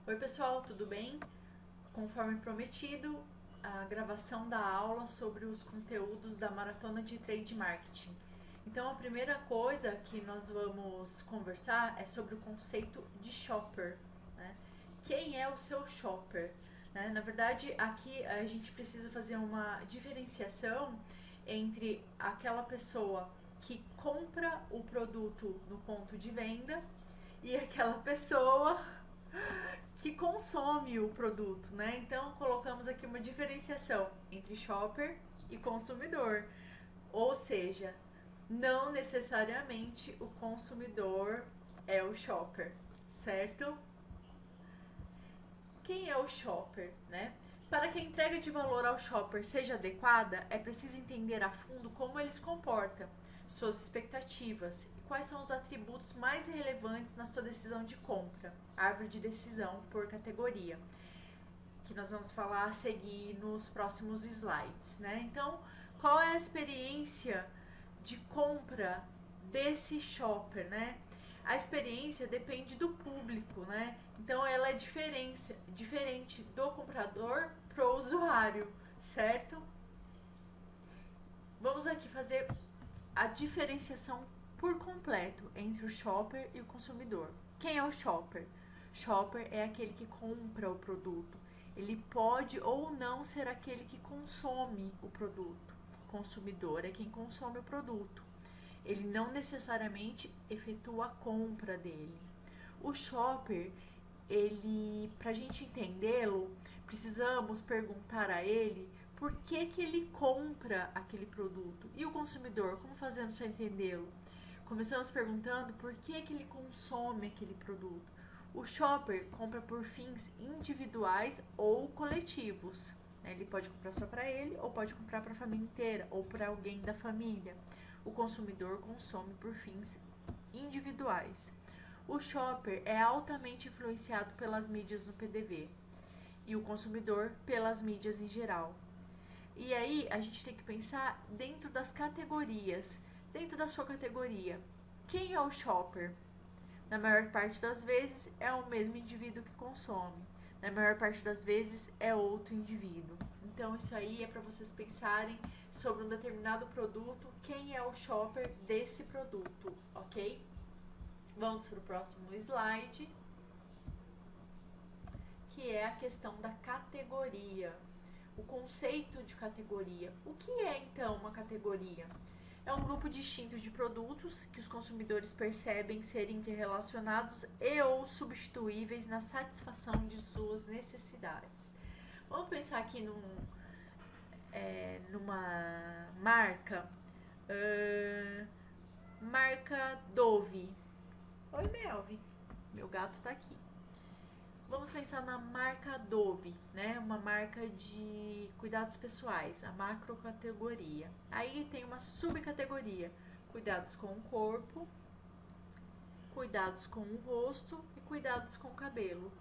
Oi pessoal, tudo bem? Conforme prometido, a gravação da aula sobre os conteúdos da Maratona de Trade Marketing. Então a primeira coisa que nós vamos conversar é sobre o conceito de shopper, né? Quem é o seu shopper? Né? Na verdade, aqui a gente precisa fazer uma diferenciação entre aquela pessoa que compra o produto no ponto de venda e aquela pessoa que consome o produto, né? Então colocamos aqui uma diferenciação entre shopper e consumidor, ou seja, não necessariamente o consumidor é o shopper, certo? Quem é o shopper, né? Para que a entrega de valor ao shopper seja adequada, é preciso entender a fundo como ele se comporta, suas expectativas e quais são os atributos mais relevantes na sua decisão de compra, árvore de decisão por categoria, que nós vamos falar a seguir nos próximos slides, né? Então, qual é a experiência de compra desse shopper, né? A experiência depende do público, né? Então ela é diferente do comprador pro usuário, certo? Vamos aqui fazer a diferenciação por completo entre o shopper e o consumidor. Quem é o shopper? Shopper é aquele que compra o produto. Ele pode ou não ser aquele que consome o produto. Consumidor é quem consome o produto. Ele não necessariamente efetua a compra dele. O shopper, para a gente entendê-lo, precisamos perguntar a ele por que ele compra aquele produto. E o consumidor, como fazemos para entendê-lo? Começamos perguntando por que ele consome aquele produto. O shopper compra por fins individuais ou coletivos. Ele pode comprar só para ele, ou pode comprar para a família inteira, ou para alguém da família. O consumidor consome por fins individuais. O shopper é altamente influenciado pelas mídias no PDV e o consumidor pelas mídias em geral. E aí a gente tem que pensar dentro das categorias, dentro da sua categoria. Quem é o shopper? Na maior parte das vezes é o mesmo indivíduo que consome. Na maior parte das vezes é outro indivíduo. Então isso aí é para vocês pensarem sobre um determinado produto, quem é o shopper desse produto, ok? Vamos para o próximo slide, que é a questão da categoria. O conceito de categoria. O que é então uma categoria? É um grupo distinto de produtos que os consumidores percebem serem interrelacionados e ou substituíveis na satisfação de suas necessidades. Vamos pensar aqui numa marca, marca Dove. Oi, Melvin, meu gato tá aqui. Vamos pensar na marca Dove, né? Uma marca de cuidados pessoais, a macrocategoria. Aí tem uma subcategoria, cuidados com o corpo, cuidados com o rosto e cuidados com o cabelo.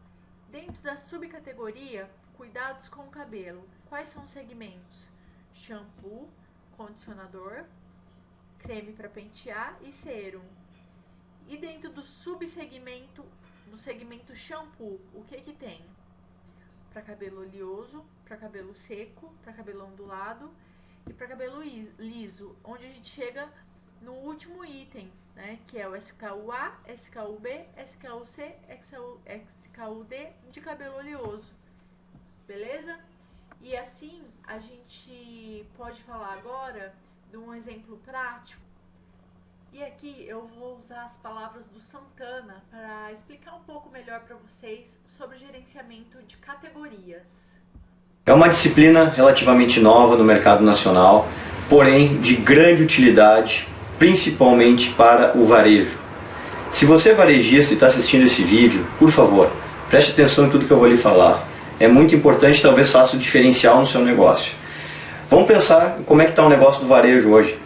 Dentro da subcategoria, cuidados com o cabelo, quais são os segmentos? Shampoo, condicionador, creme para pentear e sérum. E dentro do subsegmento, do segmento shampoo, o que tem? Para cabelo oleoso, para cabelo seco, para cabelo ondulado e para cabelo liso, onde a gente chega no último item, né, que é o SKU-A, SKU-B, SKU-C, SKU-D de cabelo oleoso, beleza? E assim a gente pode falar agora de um exemplo prático. E aqui eu vou usar as palavras do Santana para explicar um pouco melhor para vocês sobre o gerenciamento de categorias. É uma disciplina relativamente nova no mercado nacional, porém de grande utilidade, principalmente para o varejo. Se você é varejista e está assistindo esse vídeo, por favor, preste atenção em tudo que eu vou lhe falar. É muito importante, talvez faça o diferencial no seu negócio. Vamos pensar em como é que está o negócio do varejo hoje.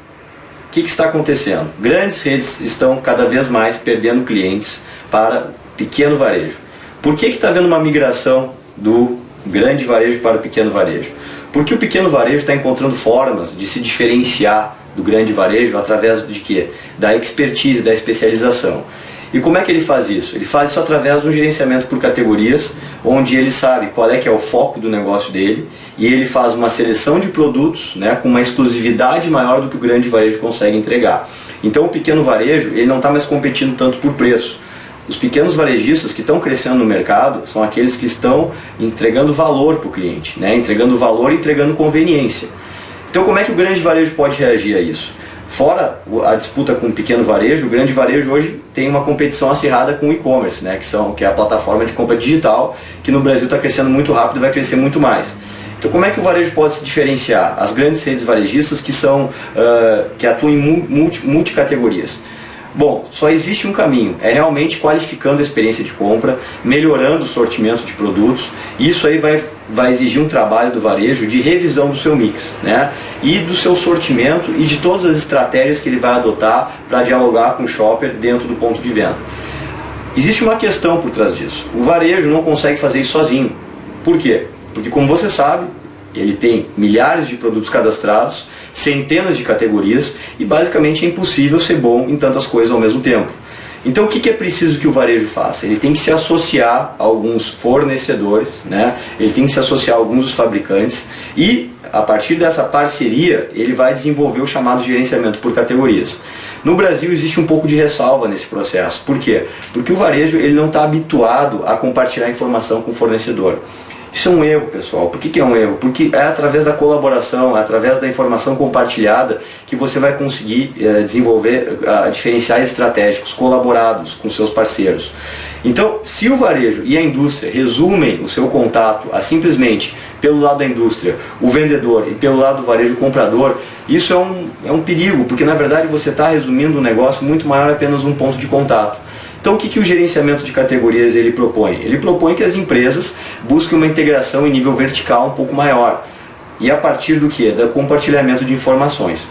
O que está acontecendo? Grandes redes estão cada vez mais perdendo clientes para pequeno varejo. Por que está havendo uma migração do grande varejo para o pequeno varejo? Porque o pequeno varejo está encontrando formas de se diferenciar do grande varejo através de quê? Da expertise, da especialização. E como é que ele faz isso? Ele faz isso através de um gerenciamento por categorias, onde ele sabe qual é que é o foco do negócio dele, e ele faz uma seleção de produtos, né, com uma exclusividade maior do que o grande varejo consegue entregar. Então o pequeno varejo ele não está mais competindo tanto por preço. Os pequenos varejistas que estão crescendo no mercado são aqueles que estão entregando valor para o cliente, né, entregando valor e entregando conveniência. Então como é que o grande varejo pode reagir a isso? Fora a disputa com o pequeno varejo, o grande varejo hoje tem uma competição acirrada com o e-commerce, né, que é a plataforma de compra digital, que no Brasil está crescendo muito rápido e vai crescer muito mais. Então como é que o varejo pode se diferenciar? As grandes redes varejistas que atuam em multicategorias. Bom, só existe um caminho, é realmente qualificando a experiência de compra, melhorando o sortimento de produtos. Isso aí vai exigir um trabalho do varejo de revisão do seu mix, né? E do seu sortimento e de todas as estratégias que ele vai adotar para dialogar com o shopper dentro do ponto de venda. Existe uma questão por trás disso. O varejo não consegue fazer isso sozinho. Por quê? Porque, como você sabe, ele tem milhares de produtos cadastrados, centenas de categorias e basicamente é impossível ser bom em tantas coisas ao mesmo tempo. Então o que é preciso que o varejo faça? Ele tem que se associar a alguns fornecedores, né? Ele tem que se associar a alguns dos fabricantes e a partir dessa parceria ele vai desenvolver o chamado gerenciamento por categorias. No Brasil existe um pouco de ressalva nesse processo. Por quê? Porque o varejo ele não está habituado a compartilhar informação com o fornecedor. Isso é um erro, pessoal. Por que é um erro? Porque é através da colaboração, é através da informação compartilhada que você vai conseguir desenvolver diferenciais estratégicos colaborados com seus parceiros. Então, se o varejo e a indústria resumem o seu contato a simplesmente, pelo lado da indústria, o vendedor e pelo lado do varejo o comprador, isso é um perigo, porque na verdade você está resumindo um negócio muito maior a apenas um ponto de contato. Então o que o gerenciamento de categorias ele propõe? Ele propõe que as empresas busquem uma integração em nível vertical um pouco maior. E a partir do que? Do compartilhamento de informações.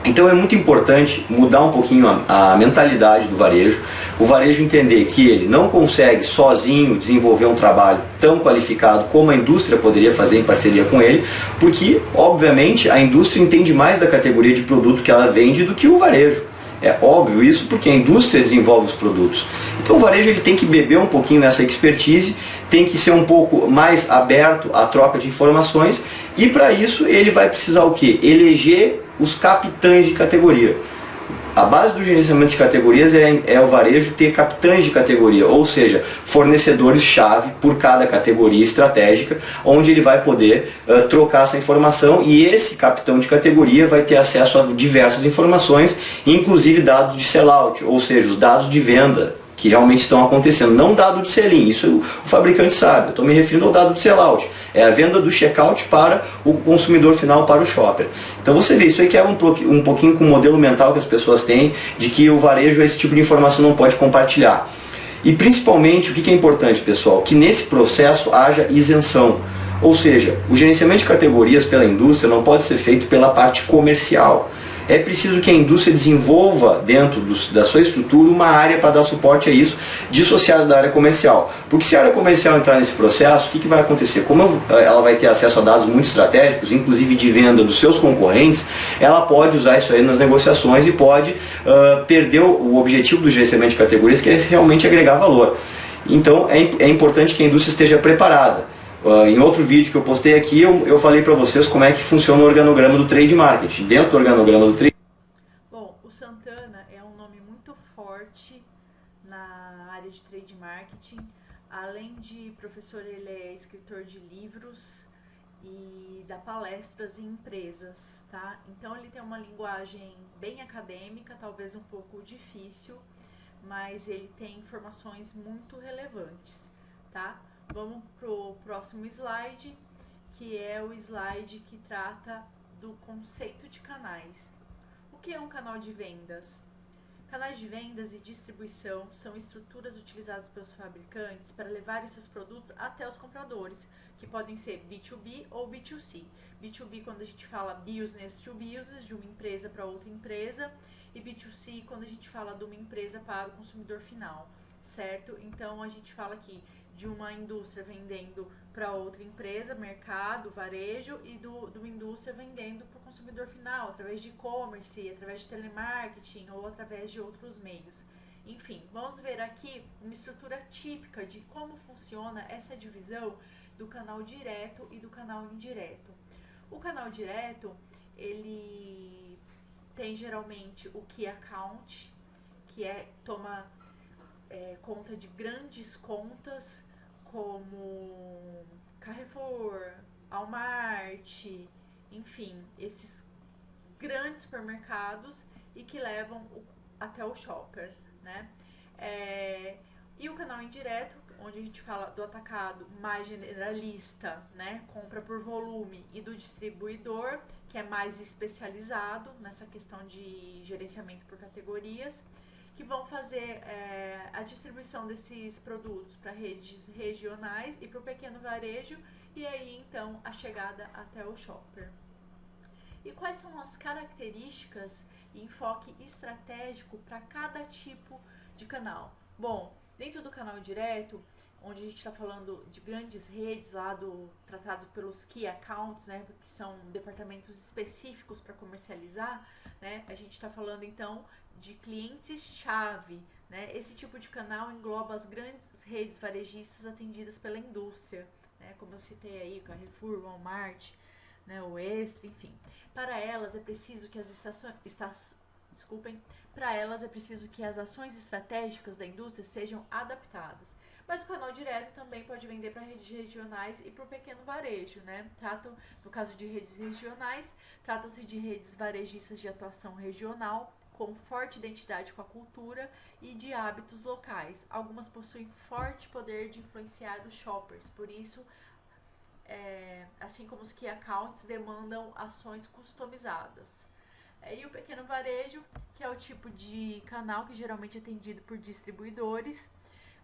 Então é muito importante mudar um pouquinho a mentalidade do varejo. O varejo entender que ele não consegue sozinho desenvolver um trabalho tão qualificado como a indústria poderia fazer em parceria com ele, porque obviamente a indústria entende mais da categoria de produto que ela vende do que o varejo. É óbvio isso porque a indústria desenvolve os produtos. Então o varejo ele tem que beber um pouquinho nessa expertise, tem que ser um pouco mais aberto à troca de informações e para isso ele vai precisar o quê? Eleger os capitães de categoria. A base do gerenciamento de categorias é o varejo ter capitães de categoria, ou seja, fornecedores-chave por cada categoria estratégica, onde ele vai poder trocar essa informação e esse capitão de categoria vai ter acesso a diversas informações, inclusive dados de sellout, ou seja, os dados de venda que realmente estão acontecendo, não dado de sell-in, isso o fabricante sabe, eu estou me referindo ao dado de sellout, é a venda do checkout para o consumidor final, para o shopper. Então você vê, isso aí que é um pouquinho com o modelo mental que as pessoas têm, de que o varejo esse tipo de informação não pode compartilhar. E principalmente, o que é importante, pessoal, que nesse processo haja isenção, ou seja, o gerenciamento de categorias pela indústria não pode ser feito pela parte comercial. É preciso que a indústria desenvolva dentro da sua estrutura uma área para dar suporte a isso, dissociada da área comercial. Porque se a área comercial entrar nesse processo, o que vai acontecer? Como ela vai ter acesso a dados muito estratégicos, inclusive de venda dos seus concorrentes, ela pode usar isso aí nas negociações e pode perder o objetivo do gerenciamento de categorias, que é realmente agregar valor. Então é importante que a indústria esteja preparada. Em outro vídeo que eu postei aqui, eu falei para vocês como é que funciona o organograma do trade marketing. Dentro do organograma do trade... Bom, o Santana é um nome muito forte na área de trade marketing. Além de professor, ele é escritor de livros e dá palestras em empresas, tá? Então ele tem uma linguagem bem acadêmica, talvez um pouco difícil, mas ele tem informações muito relevantes, tá? Vamos pro próximo slide, que é o slide que trata do conceito de canais. O que é um canal de vendas? Canais de vendas e distribuição são estruturas utilizadas pelos fabricantes para levarem seus produtos até os compradores, que podem ser B2B ou B2C. B2B quando a gente fala business to business, de uma empresa para outra empresa, e B2C quando a gente fala de uma empresa para o consumidor final, certo? Então a gente fala aqui de uma indústria vendendo para outra empresa, mercado, varejo, e de uma indústria vendendo para o consumidor final, através de e-commerce, através de telemarketing ou através de outros meios. Enfim, vamos ver aqui uma estrutura típica de como funciona essa divisão do canal direto e do canal indireto. O canal direto, ele tem geralmente o Key Account, que toma conta de grandes contas como Carrefour, Walmart, enfim, esses grandes supermercados e que levam até o shopper, né? E o canal indireto, onde a gente fala do atacado mais generalista, né? Compra por volume, e do distribuidor, que é mais especializado nessa questão de gerenciamento por categorias, que vão fazer a distribuição desses produtos para redes regionais e para o pequeno varejo, e aí então a chegada até o shopper. E quais são as características e enfoque estratégico para cada tipo de canal? Bom, dentro do canal direto, onde a gente está falando de grandes redes lá tratado pelos Key Accounts, né, que são departamentos específicos para comercializar, né, a gente está falando então de clientes-chave, né, esse tipo de canal engloba as grandes redes varejistas atendidas pela indústria, né, como eu citei aí, o Carrefour, Walmart, né, o Extra, enfim. Para elas é preciso que as ações estratégicas da indústria sejam adaptadas. Mas o canal direto também pode vender para redes regionais e para o pequeno varejo, né? No caso de redes regionais, tratam-se de redes varejistas de atuação regional, com forte identidade com a cultura e de hábitos locais. Algumas possuem forte poder de influenciar os shoppers, por isso, assim como os Key Accounts, demandam ações customizadas. E o pequeno varejo, que é o tipo de canal que geralmente é atendido por distribuidores,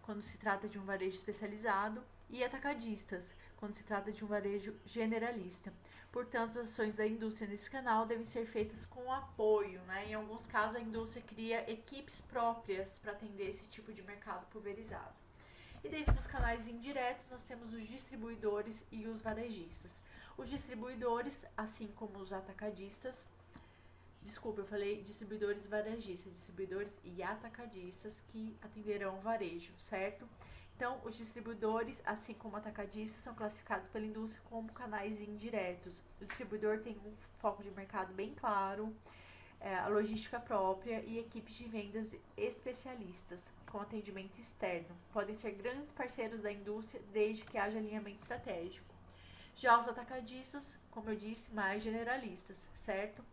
quando se trata de um varejo especializado, e atacadistas, quando se trata de um varejo generalista. Portanto, as ações da indústria nesse canal devem ser feitas com apoio, né? Em alguns casos, a indústria cria equipes próprias para atender esse tipo de mercado pulverizado. E dentro dos canais indiretos, nós temos os distribuidores e os varejistas. Os distribuidores, assim como os atacadistas, eu falei distribuidores e varejistas, distribuidores e atacadistas que atenderão o varejo, certo? Então, os distribuidores, assim como atacadistas, são classificados pela indústria como canais indiretos. O distribuidor tem um foco de mercado bem claro, a logística própria e equipes de vendas especialistas, com atendimento externo. Podem ser grandes parceiros da indústria, desde que haja alinhamento estratégico. Já os atacadistas, como eu disse, mais generalistas, certo?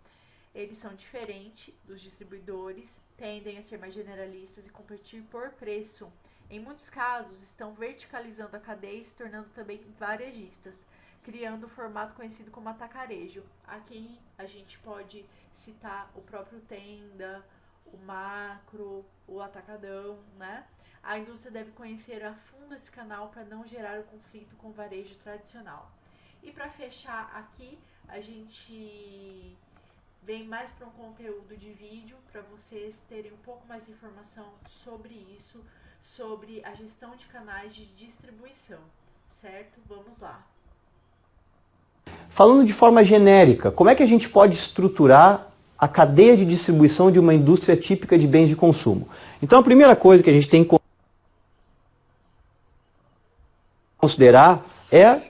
Eles são diferentes dos distribuidores, tendem a ser mais generalistas e competir por preço. Em muitos casos, estão verticalizando a cadeia e se tornando também varejistas, criando um formato conhecido como atacarejo. Aqui a gente pode citar o próprio Tenda, o Macro, o Atacadão, né? A indústria deve conhecer a fundo esse canal para não gerar o conflito com o varejo tradicional. E para fechar aqui, a gente vem mais para um conteúdo de vídeo para vocês terem um pouco mais de informação sobre isso, sobre a gestão de canais de distribuição, certo? Vamos lá. Falando de forma genérica, como é que a gente pode estruturar a cadeia de distribuição de uma indústria típica de bens de consumo? Então, a primeira coisa que a gente tem que considerar é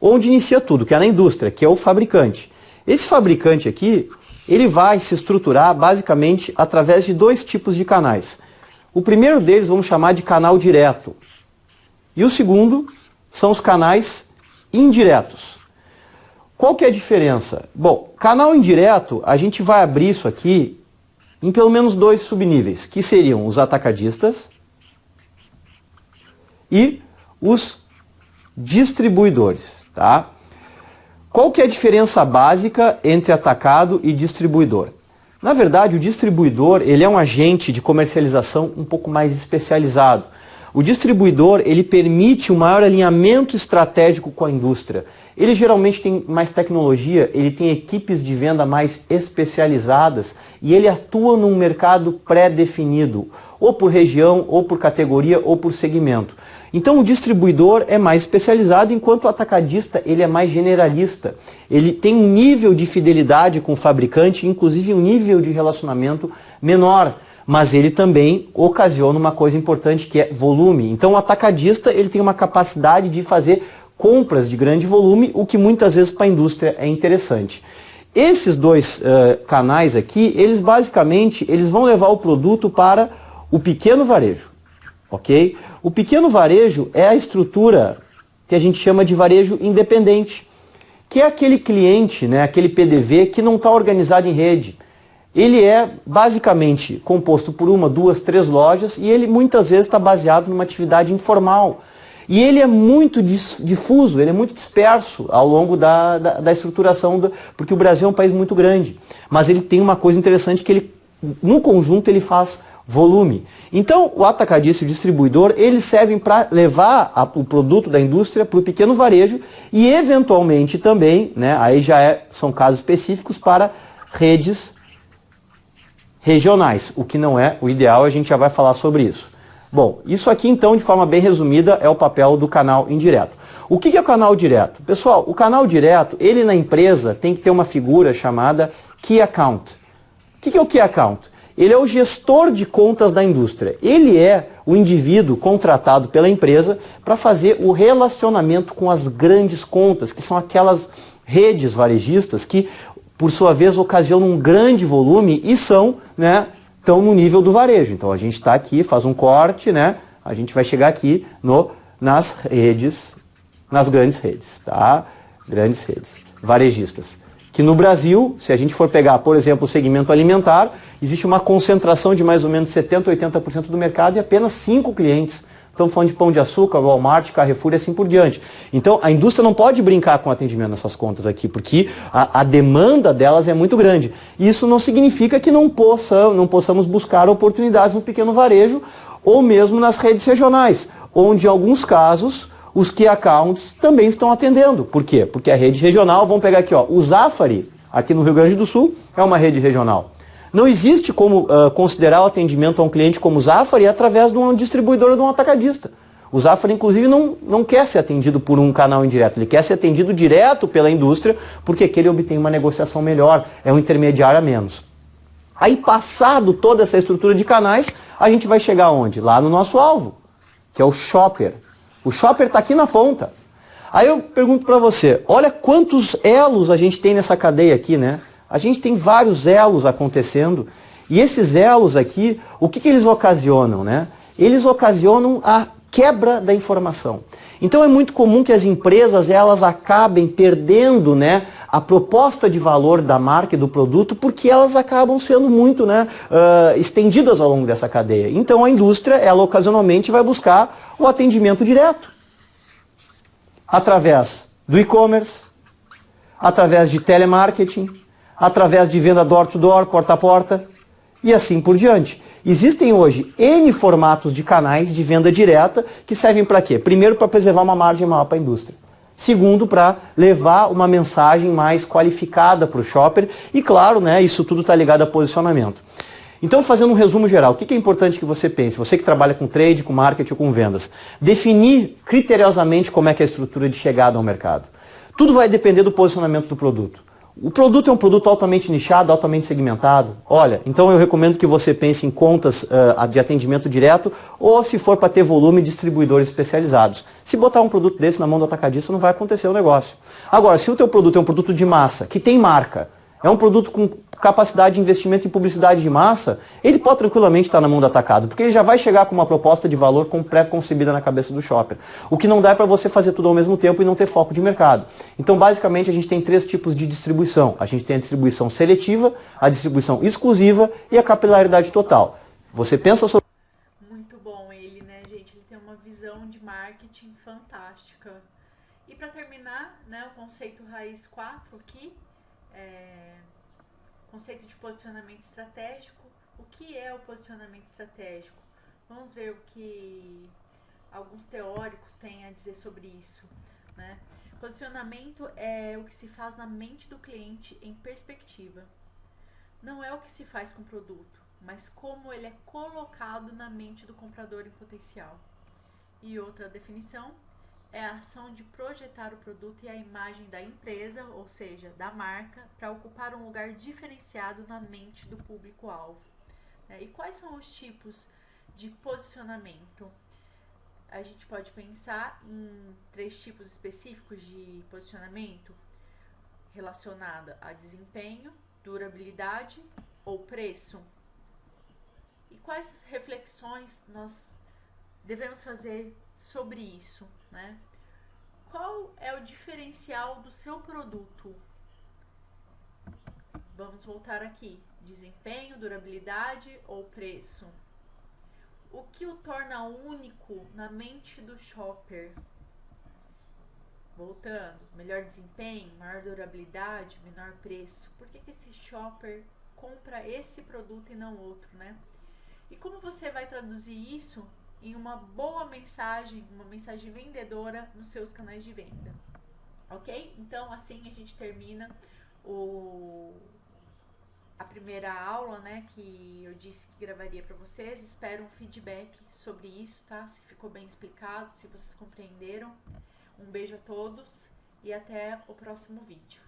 onde inicia tudo, que é na indústria, que é o fabricante. Esse fabricante aqui, ele vai se estruturar basicamente através de dois tipos de canais. O primeiro deles vamos chamar de canal direto. E o segundo são os canais indiretos. Qual que é a diferença? Bom, canal indireto, a gente vai abrir isso aqui em pelo menos dois subníveis, que seriam os atacadistas e os distribuidores, tá? Qual que é a diferença básica entre atacado e distribuidor? Na verdade, o distribuidor ele é um agente de comercialização um pouco mais especializado. O distribuidor ele permite um maior alinhamento estratégico com a indústria. Ele geralmente tem mais tecnologia, ele tem equipes de venda mais especializadas e ele atua num mercado pré-definido, ou por região, ou por categoria, ou por segmento. Então o distribuidor é mais especializado, enquanto o atacadista ele é mais generalista. Ele tem um nível de fidelidade com o fabricante, inclusive um nível de relacionamento menor. mas ele também ocasiona uma coisa importante que é volume. Então o atacadista ele tem uma capacidade de fazer compras de grande volume, o que muitas vezes para a indústria é interessante. Esses dois canais aqui, eles basicamente eles vão levar o produto para o pequeno varejo, ok? O pequeno varejo é a estrutura que a gente chama de varejo independente, que é aquele cliente, né, aquele PDV que não está organizado em rede. Ele é basicamente composto por uma, duas, três lojas e ele muitas vezes está baseado numa atividade informal. E ele é muito difuso, ele é muito disperso ao longo da estruturação, porque o Brasil é um país muito grande. Mas ele tem uma coisa interessante que ele, no conjunto ele faz volume. Então o atacadista e o distribuidor, eles servem para levar o produto da indústria para o pequeno varejo e eventualmente também, né, aí já são casos específicos para redes regionais, o que não é o ideal, a gente já vai falar sobre isso. Bom, isso aqui então, de forma bem resumida, é o papel do canal indireto. O que é o canal direto? Pessoal, o canal direto, ele na empresa tem que ter uma figura chamada Key Account. O que é o Key Account? Ele é o gestor de contas da indústria. Ele é o indivíduo contratado pela empresa para fazer o relacionamento com as grandes contas, que são aquelas redes varejistas que, por sua vez, ocasionam um grande volume e são, né, estão no nível do varejo. Então a gente está aqui, faz um corte, né? A gente vai chegar aqui nas redes, nas grandes redes, tá? Grandes redes varejistas. Que no Brasil, se a gente for pegar, por exemplo, o segmento alimentar, existe uma concentração de mais ou menos 70%, 80% do mercado e apenas 5 clientes. Estamos falando de Pão de Açúcar, Walmart, Carrefour e assim por diante. Então, a indústria não pode brincar com o atendimento nessas contas aqui, porque a demanda delas é muito grande. Isso não significa que não possamos buscar oportunidades no pequeno varejo ou mesmo nas redes regionais, onde, em alguns casos, os Key Accounts também estão atendendo. Por quê? Porque a rede regional, vamos pegar aqui, ó, o Zafari, aqui no Rio Grande do Sul, é uma rede regional. Não existe como considerar o atendimento a um cliente como o Zafari através de uma distribuidora ou de um atacadista. O Zafari, inclusive, não quer ser atendido por um canal indireto, ele quer ser atendido direto pela indústria, porque aqui ele obtém uma negociação melhor, é um intermediário a menos. Aí, passado toda essa estrutura de canais, a gente vai chegar onde? Lá no nosso alvo, que é o shopper. O shopper está aqui na ponta. Aí eu pergunto para você, olha quantos elos a gente tem nessa cadeia aqui, né? A gente tem vários elos acontecendo e esses elos aqui, o que eles ocasionam, né? Eles ocasionam a quebra da informação. Então é muito comum que as empresas elas acabem perdendo, né, a proposta de valor da marca e do produto porque elas acabam sendo muito, né, estendidas ao longo dessa cadeia. Então a indústria, ela ocasionalmente vai buscar o atendimento direto. Através do e-commerce, através de telemarketing, através de venda door-to-door, porta a porta e assim por diante. Existem hoje N formatos de canais de venda direta que servem para quê? Primeiro, para preservar uma margem maior para a indústria. Segundo, para levar uma mensagem mais qualificada para o shopper e, claro, né, isso tudo está ligado a posicionamento. Então, fazendo um resumo geral, o que é importante que você pense? Você que trabalha com trade, com marketing ou com vendas, definir criteriosamente como é que é a estrutura de chegada ao mercado. Tudo vai depender do posicionamento do produto. O produto é um produto altamente nichado, altamente segmentado. Olha, então eu recomendo que você pense em contas de atendimento direto ou, se for para ter volume, distribuidores especializados. Se botar um produto desse na mão do atacadista, não vai acontecer o negócio. Agora, se o teu produto é um produto de massa, que tem marca, é um produto com capacidade de investimento em publicidade de massa, ele pode tranquilamente estar na mão do atacado, porque ele já vai chegar com uma proposta de valor pré-concebida na cabeça do shopper. O que não dá é para você fazer tudo ao mesmo tempo e não ter foco de mercado. Então, basicamente, a gente tem 3 tipos de distribuição. A gente tem a distribuição seletiva, a distribuição exclusiva e a capilaridade total. Você pensa sobre... Muito bom ele, né, gente? Ele tem uma visão de marketing fantástica. E para terminar, né, o conceito raiz 4 aqui, conceito de posicionamento estratégico. O que é o posicionamento estratégico? Vamos ver o que alguns teóricos têm a dizer sobre isso, né? Posicionamento é o que se faz na mente do cliente em perspectiva. Não é o que se faz com o produto, mas como ele é colocado na mente do comprador em potencial. E outra definição é a ação de projetar o produto e a imagem da empresa, ou seja, da marca, para ocupar um lugar diferenciado na mente do público-alvo. né? E quais são os tipos de posicionamento? A gente pode pensar em 3 tipos específicos de posicionamento relacionado a desempenho, durabilidade ou preço. E quais reflexões nós devemos fazer sobre isso, né? Qual é o diferencial do seu produto? Vamos voltar aqui. Desempenho, durabilidade ou preço? O que o torna único na mente do shopper? Voltando, melhor desempenho, maior durabilidade, menor preço. Por que esse shopper compra esse produto e não outro, né? E como você vai traduzir isso em uma boa mensagem, uma mensagem vendedora nos seus canais de venda? Ok? Então, assim a gente termina a primeira aula, né, que eu disse que gravaria para vocês. Espero um feedback sobre isso, tá? Se ficou bem explicado, se vocês compreenderam. Um beijo a todos e até o próximo vídeo.